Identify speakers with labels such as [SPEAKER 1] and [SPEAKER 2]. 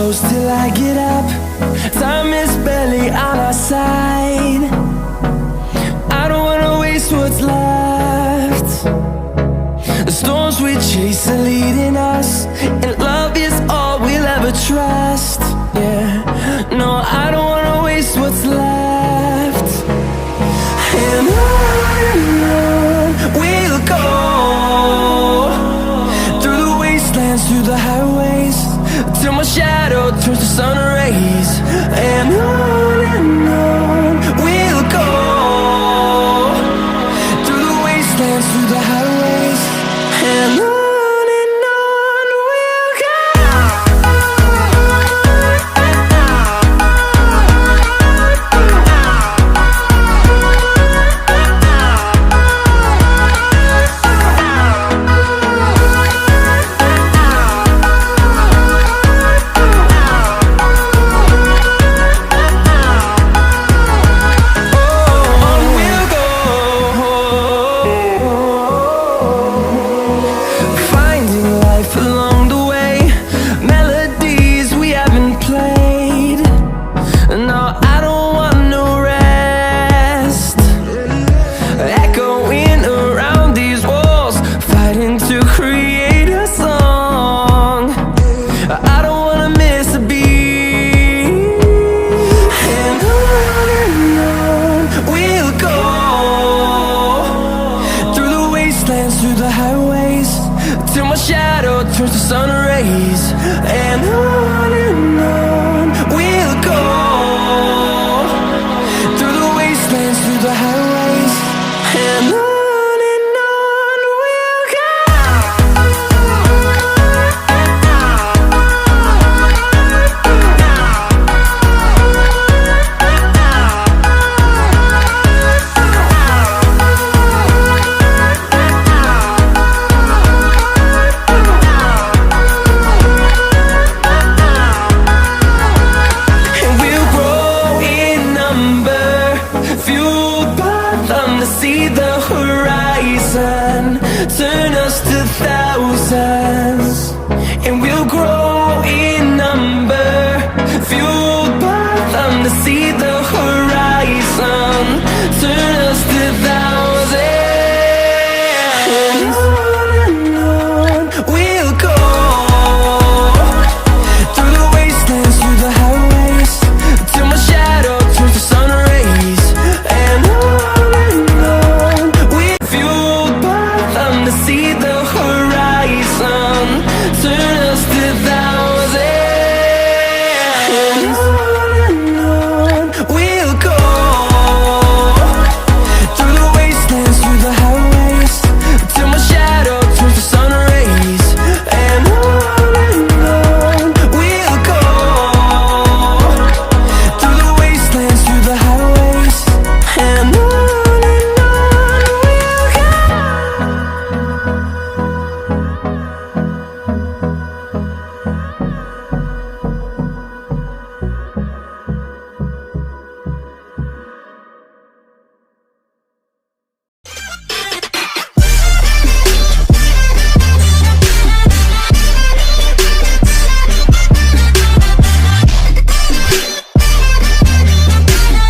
[SPEAKER 1] close till I get up. Time is barely on our side. I don't wanna waste what's left. The storms we chase are leading us, and love is all we'll ever trust. Yeah, no, I don't wanna waste what's left. And on we'll go, through the wastelands, through the highways, till my shadow turns to sun rays. And on we'll go, through the wastelands, through the highways, and on. Through the highways, till my shadow turns to sun rays. And on we'll go, through the wastelands, through the highways, and on. See the horizon turn us to thousands, and we'll grow